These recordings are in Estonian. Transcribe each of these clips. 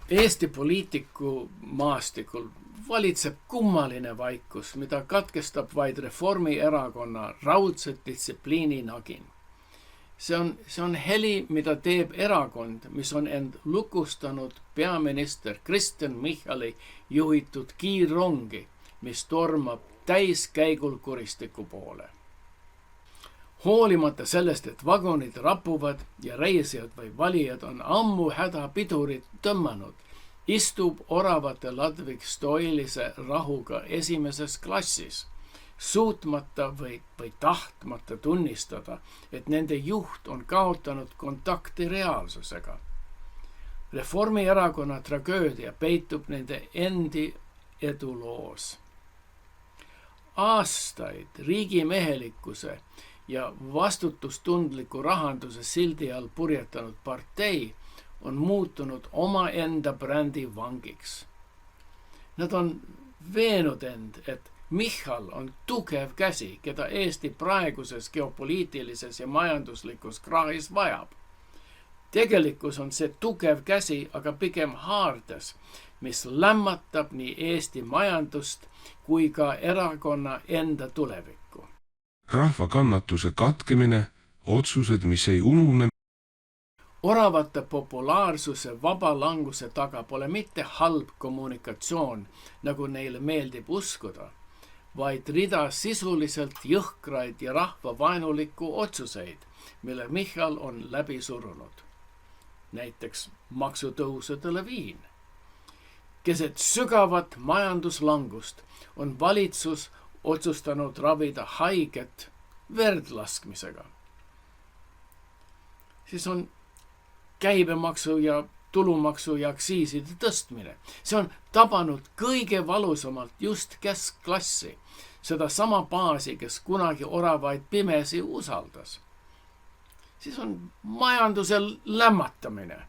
Eesti poliitiku maastikul valitseb kummaline vaikus, mida katkestab vaid Reformierakonna raudse distsipliini nagin. See on heli, mida teeb erakond, mis on end lukustanud peaminister Kristen Michali juhitud kiirrongi, mis tormab täiskäigul kuristiku poole. Hoolimata sellest, et vagunid rapuvad ja reisijad või valijad on ammu hädapidurid tõmmanud, istub oravate Ladvik stoilise rahuga esimeses klassis, suutmata või tahtmata tunnistada, et nende juht on kaotanud kontakti reaalsusega. Reformierakonna tragöödia peitub nende endi eduloos. Aastaid riigimehelikkuse ja vastutustundliku rahanduse sildi all purjetanud partei on muutunud omaenda brändi vangiks. Nad on veenud end, et Michal on tugev käsi, keda Eesti praeguses geopoliitilises ja majanduslikus krahis vajab. Tegelikkus on see tugev käsi aga pigem haardes, mis lämmatab nii Eesti majandust kui ka erakonna enda tulevikku. Rahva kannatuse katkemine, otsused, mis ei unune. Oravate populaarsuse vaba languse taga pole mitte halb kommunikatsioon, nagu neile meeldib uskuda, vaid rida sisuliselt jõhkraid ja rahvavaenulikku otsuseid, mille Michal on läbi surunud. Näiteks maksutõusude laviin. Keset sügavat majanduslangust on valitsus otsustanud ravida haiget verdlaskmisega. Siis on käibemaksu ja tulumaksu ja aktsiiside tõstmine. See on tabanud kõige valusamalt just keskklassi, seda sama baasi, kes kunagi oravaid pimesi usaldas. Siis on majanduse lämmatamine.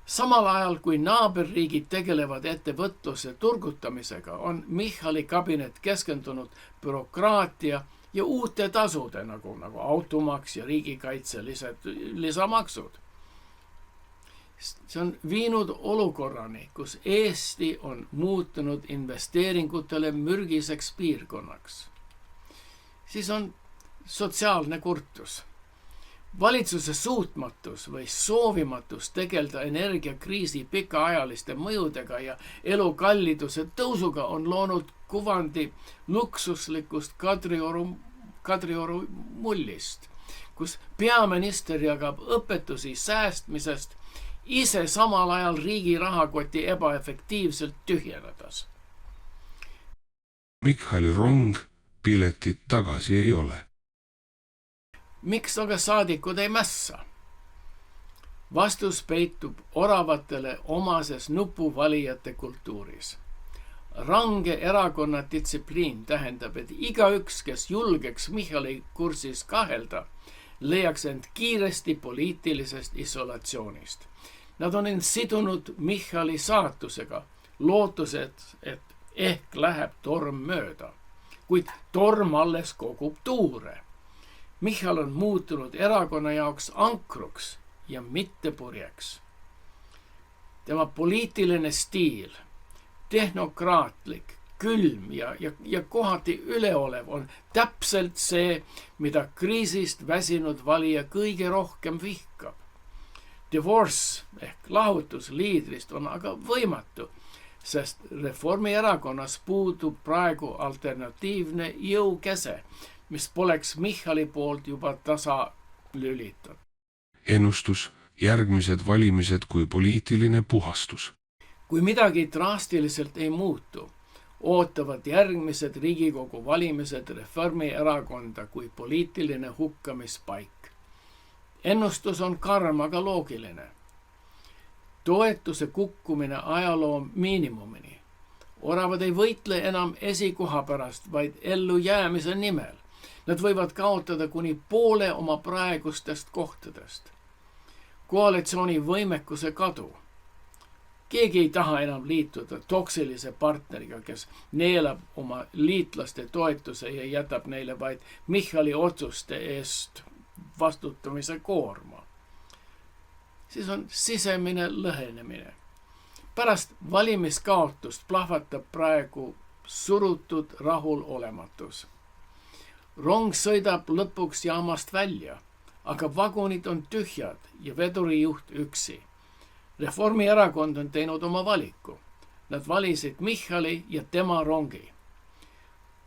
Samal ajal, kui naaberriigid tegelevad ettevõtluse turgutamisega, on Michali kabinet keskendunud bürokraatia ja uute tasude, nagu automaks ja riigikaitselised lisamaksud. See on viinud olukorrani, kus Eesti on muutunud investeeringutele mürgiseks piirkonnaks. Siis on sotsiaalne kurtus. Valitsuse suutmatus või soovimatus tegelda energiakriisi pikaajaliste mõjudega ja elukalliduse tõusuga on loonud kuvandi luksuslikust Kadrioru mullist, kus peaminister jagab õpetusi säästmisest, ise samal ajal riigi rahakoti ebaefektiivselt tühjenedes. Michali rong piletit tagasi ei ole. Miks aga saadikud ei mässa? Vastus peitub oravatele omases nupuvalijate kultuuris. Range erakonna distsipliin tähendab, et igaüks, kes julgeks Michali kursis kahelda, leiaks end kiiresti poliitilisest isolatsioonist. Nad on end sidunud Michali saatusega, lootused, et ehk läheb torm mööda, kuid torm alles kogub tuure. Michal on muutunud erakonna jaoks ankruks ja mitte purjeks. Tema poliitiline stiil, tehnokraatlik, külm ja kohati üleolev on täpselt see, mida kriisist väsinud valija kõige rohkem vihkab. Divorce ehk lahutus liidrist on aga võimatu, sest Reformierakonnas puudub praegu alternatiivne jõukäse, mis poleks Michali poolt juba tasa lülitatud. Ennustus, järgmised valimised kui poliitiline puhastus. Kui midagi drastiliselt ei muutu, ootavad järgmised Riigikogu valimised Reformierakonda kui poliitiline hukkamispaik. Ennustus on karm, aga loogiline. Toetuse kukkumine ajaloo miinimumini. Oravad ei võitle enam esikoha pärast, vaid ellu jäämise nimel. Nad võivad kaotada kuni poole oma praegustest kohtadest. Koalitsiooni võimekuse kadu. Keegi ei taha enam liituda toksilise partneriga, kes neelab oma liitlaste toetuse ja jätab neile vaid Michali otsuste eest vastutamise koorma. Siis on sisemine lõhenemine. Pärast valimiskaotust plahvatab praegu surutud rahulolematus. Rong sõidab lõpuks jaamast välja, aga vagunid on tühjad ja vedurijuht üksi. Reformierakond on teinud oma valiku. Nad valisid Michali ja tema rongi.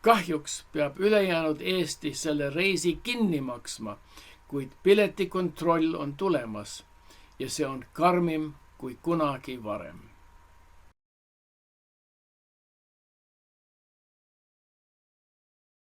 Kahjuks peab ülejäänud Eesti selle reisi kinni maksma, kuid piletikontroll on tulemas ja see on karmim kui kunagi varem.